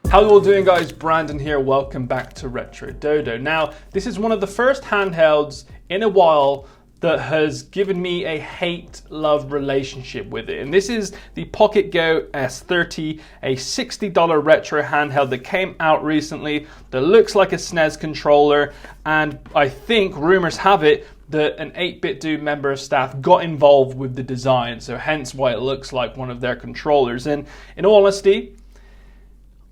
How are you all doing, guys? Brandon here. Welcome back to Retro Dodo. Now, this is one of the first handhelds in a while that has given me a hate-love relationship with it. And this is the PocketGo S30, a $60 retro handheld that came out recently that looks like a SNES controller. And I think rumors have it that an 8BitDo member of staff got involved with the design, so hence why it looks like one of their controllers. And in all honesty,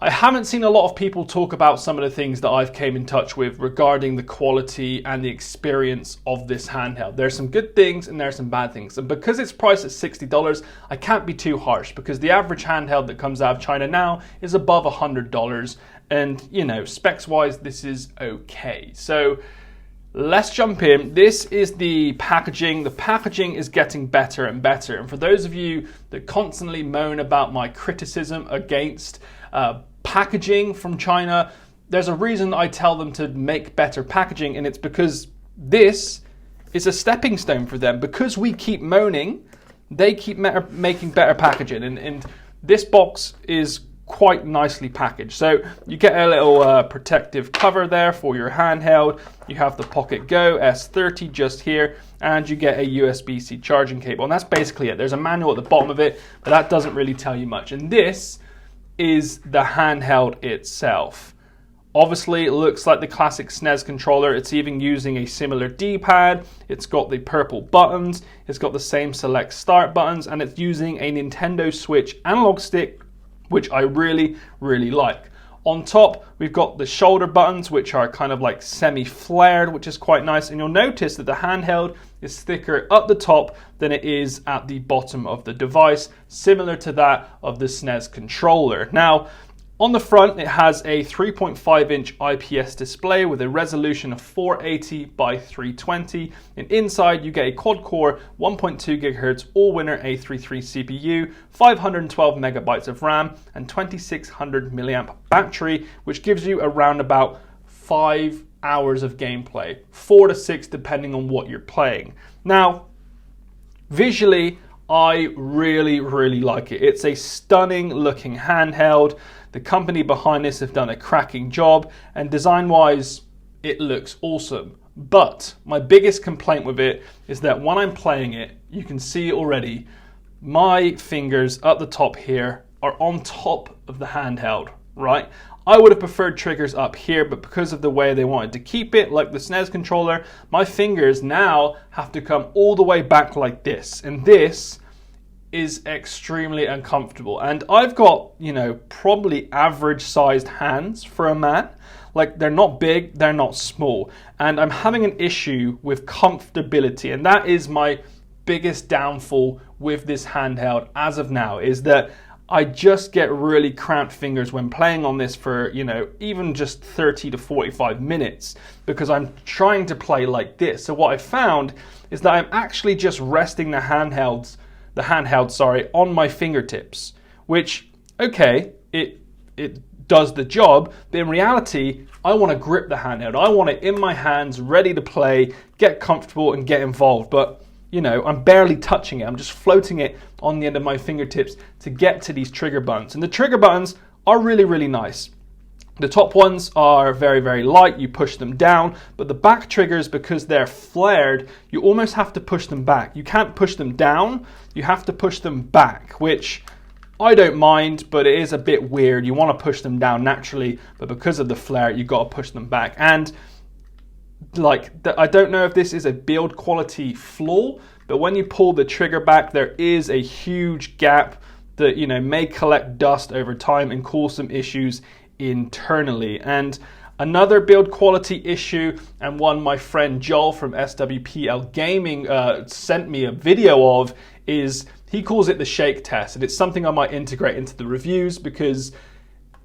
I haven't seen a lot of people talk about some of the things that I've came in touch with regarding the quality and the experience of this handheld. There's some good things and there's some bad things. And because it's priced at $60, I can't be too harsh because the average handheld that comes out of China now is above $100. And, you know, specs wise, this is okay. So let's jump in. This is the packaging. The packaging is getting better and better. And for those of you that constantly moan about my criticism against packaging from China, there's a reason I tell them to make better packaging, and it's because this is a stepping stone for them. Because we keep moaning, they keep making better packaging, and this box is quite nicely packaged. So you get a little protective cover there for your handheld. You have the PocketGo S30 just here, and you get a USB-C charging cable, and that's basically it. There's a manual at the bottom of it, but that doesn't really tell you much. And this is the handheld itself. Obviously, it looks like the classic SNES controller. It's even using a similar D-pad. It's got the purple buttons. It's got the same select start buttons, and it's using a Nintendo Switch analog stick, which I really, really like. On top, we've got the shoulder buttons, which are kind of like semi-flared, which is quite nice. And you'll notice that the handheld is thicker at the top than it is at the bottom of the device, similar to that of the SNES controller. Now, on the front, it has a 3.5-inch IPS display with a resolution of 480 by 320. And inside, you get a quad-core 1.2 GHz all-winner A33 CPU, 512 megabytes of RAM, and 2600 milliamp battery, which gives you around about 5 hours of gameplay, 4 to 6 depending on what you're playing. Now, visually, I really, really like it. It's a stunning looking handheld. The company behind this have done a cracking job, and design-wise, it looks awesome. But my biggest complaint with it is that when I'm playing it, you can see already, my fingers at the top here are on top of the handheld, right? I would have preferred triggers up here, but because of the way they wanted to keep it, like the SNES controller, my fingers now have to come all the way back like this. And this is extremely uncomfortable. And I've got, you know, probably average sized hands for a man. Like, they're not big, they're not small. And I'm having an issue with comfortability. And that is my biggest downfall with this handheld as of now, is that I just get really cramped fingers when playing on this for, you know, even just 30 to 45 minutes because I'm trying to play like this. So what I found is that I'm actually just resting the handheld, on my fingertips, which, okay, it does the job, but in reality, I want to grip the handheld. I want it in my hands, ready to play, get comfortable and get involved. But, you know, I'm barely touching it. I'm just floating it on the end of my fingertips to get to these trigger buttons. And the trigger buttons are really, really nice. The top ones are very, very light. You push them down, but the back triggers, because they're flared, you almost have to push them back. You can't push them down, you have to push them back, which I don't mind, but it is a bit weird. You want to push them down naturally, but because of the flare, you got to push them back. And like, I don't know if this is a build quality flaw, but when you pull the trigger back, there is a huge gap that, you know, may collect dust over time and cause some issues internally. And another build quality issue, and one my friend Joel from SWPL Gaming sent me a video of, is he calls it the shake test, and it's something I might integrate into the reviews because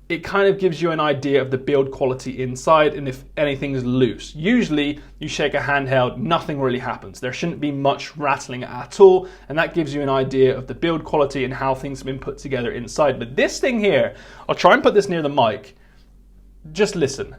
it kind of gives you an idea of the build quality inside and if anything's loose. Usually you shake a handheld, nothing really happens. There shouldn't be much rattling at all, and that gives you an idea of the build quality and how things have been put together inside. But this thing here, I'll try and put this near the mic. Just listen.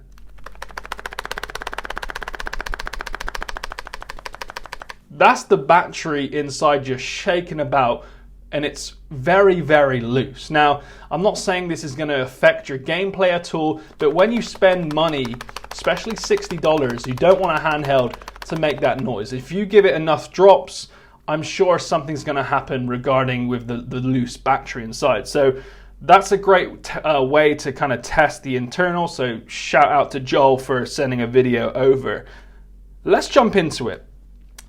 That's the battery inside just shaking about and it's very, very loose. Now, I'm not saying this is going to affect your gameplay at all, but when you spend money, especially $60, you don't want a handheld to make that noise. If you give it enough drops, I'm sure something's going to happen regarding with the loose battery inside. So that's a great way to kind of test the internal. So shout out to Joel for sending a video over. Let's jump into it.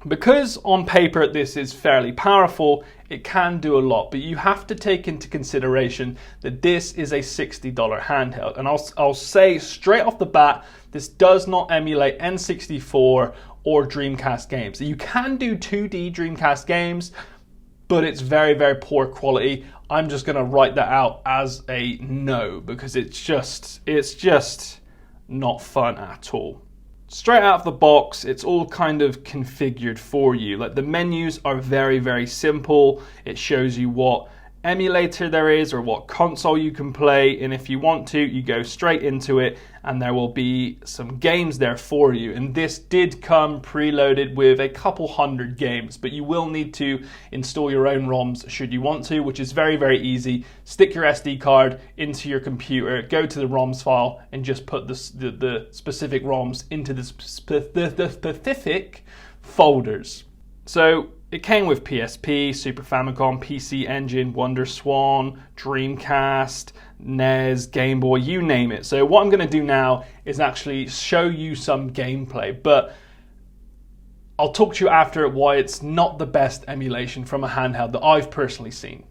Because on paper this is fairly powerful, it can do a lot, but you have to take into consideration that this is a $60 handheld. And I'll say straight off the bat, this does not emulate N64 or Dreamcast games. You can do 2D Dreamcast games, but it's very, very poor quality. I'm just gonna write that out as a no, because it's just not fun at all. Straight out of the box, it's all kind of configured for you. Like the menus are very, very simple. It shows you what emulator there is or what console you can play, and if you want to, you go straight into it and there will be some games there for you. And this did come preloaded with a couple hundred games, but you will need to install your own ROMs should you want to, which is very, very easy. Stick your SD card into your computer, go to the ROMs file and just put the specific ROMs into the specific folders. So it came with PSP, Super Famicom, PC Engine, WonderSwan, Dreamcast, NES, Gameboy, you name it. So what I'm going to do now is actually show you some gameplay, but I'll talk to you after why it's not the best emulation from a handheld that I've personally seen.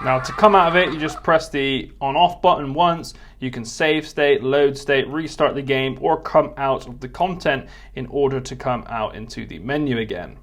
Now to come out of it, you just press the on-off button once. You can save state, load state, restart the game, or come out of the content in order to come out into the menu again.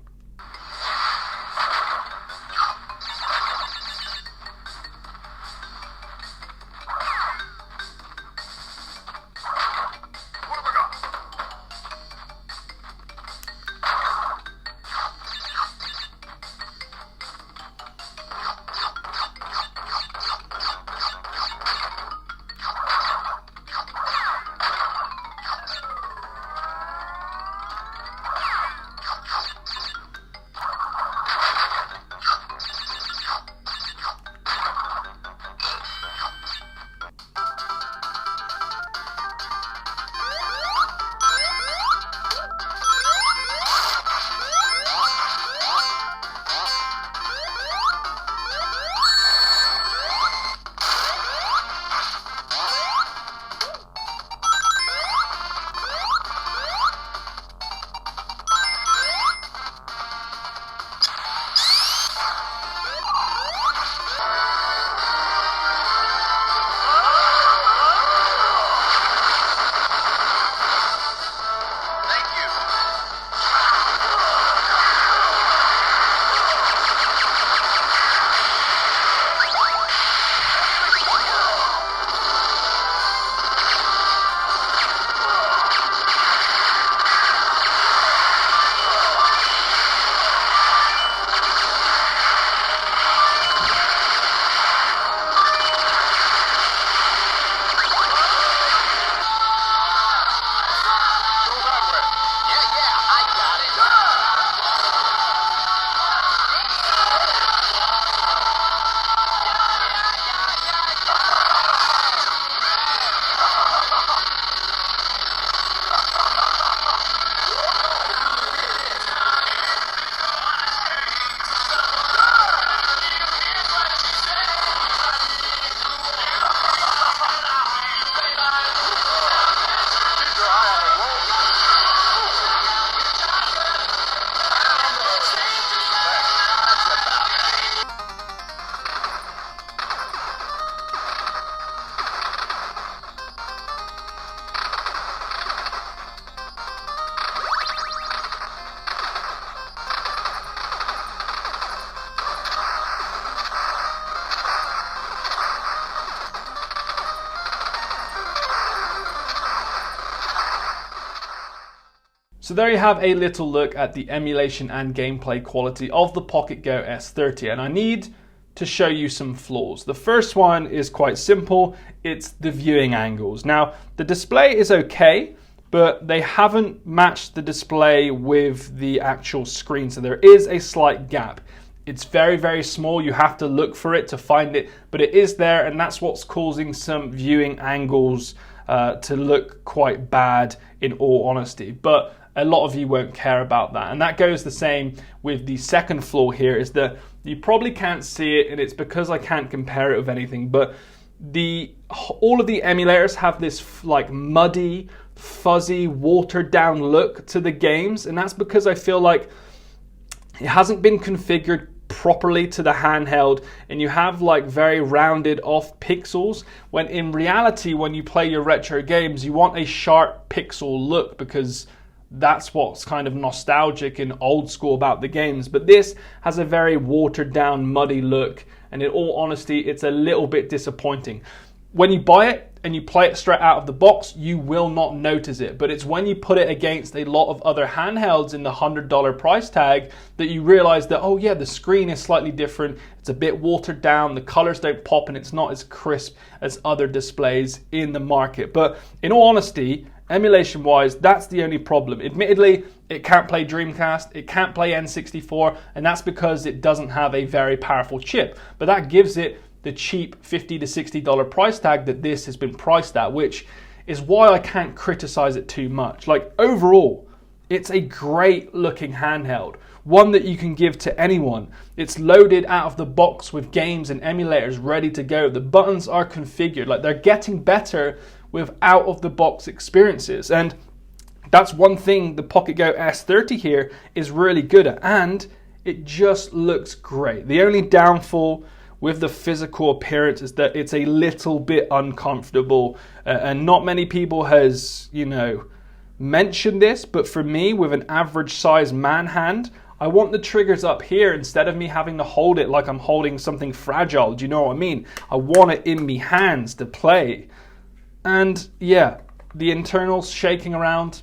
So there you have a little look at the emulation and gameplay quality of the PocketGo S30, and I need to show you some flaws. The first one is quite simple, it's the viewing angles. Now, the display is okay, but they haven't matched the display with the actual screen, so there is a slight gap. It's very, very small, you have to look for it to find it, but it is there, and that's what's causing some viewing angles to look quite bad, in all honesty. But a lot of you won't care about that, and that goes the same with the second flaw here, is that you probably can't see it, and it's because I can't compare it with anything, but all of the emulators have this like muddy, fuzzy, watered down look to the games, and that's because I feel like it hasn't been configured properly to the handheld, and you have like very rounded off pixels, when in reality when you play your retro games you want a sharp pixel look, because that's what's kind of nostalgic and old school about the games. But this has a very watered down, muddy look, and in all honesty it's a little bit disappointing. When you buy it and you play it straight out of the box, you will not notice it, but it's when you put it against a lot of other handhelds in the $100 price tag that you realize that, oh yeah, the screen is slightly different, it's a bit watered down, the colors don't pop, and it's not as crisp as other displays in the market. But in all honesty, emulation wise, that's the only problem. Admittedly, it can't play Dreamcast, it can't play N64, and that's because it doesn't have a very powerful chip, but that gives it the cheap $50 to $60 price tag that this has been priced at, which is why I can't criticize it too much. Like, overall, it's a great looking handheld, one that you can give to anyone. It's loaded out of the box with games and emulators ready to go. The buttons are configured, like they're getting better with out of the box experiences, and that's one thing the PocketGo S30 here is really good at, and it just looks great. The only downfall with the physical appearance is that it's a little bit uncomfortable, and not many people has, mentioned this, but for me, with an average size man hand, I want the triggers up here instead of me having to hold it like I'm holding something fragile. Do you know what I mean? I want it in me hands to play. And yeah, the internals shaking around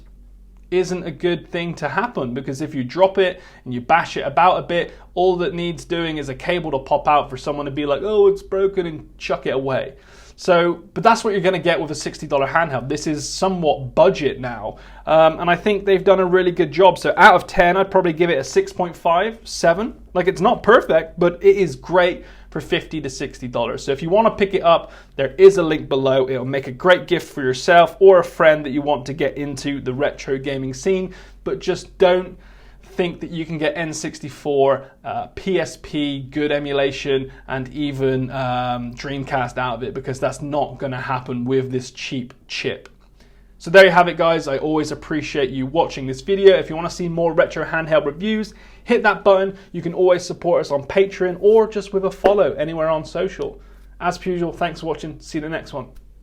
isn't a good thing to happen, because if you drop it and you bash it about a bit, all that needs doing is a cable to pop out for someone to be like, oh, it's broken, and chuck it away. So, but that's what you're going to get with a $60 handheld. This is somewhat budget now, and I think they've done a really good job. So out of 10, I'd probably give it a 6.5, 7. Like, it's not perfect, but it is great for $50 to $60. So if you want to pick it up, there is a link below. It'll make a great gift for yourself or a friend that you want to get into the retro gaming scene, but just don't think that you can get N64, PSP, good emulation, and even Dreamcast out of it, because that's not going to happen with this cheap chip. So there you have it, guys. I always appreciate you watching this video. If you want to see more retro handheld reviews, hit that button. You can always support us on Patreon or just with a follow anywhere on social. As per usual, thanks for watching. See you in the next one.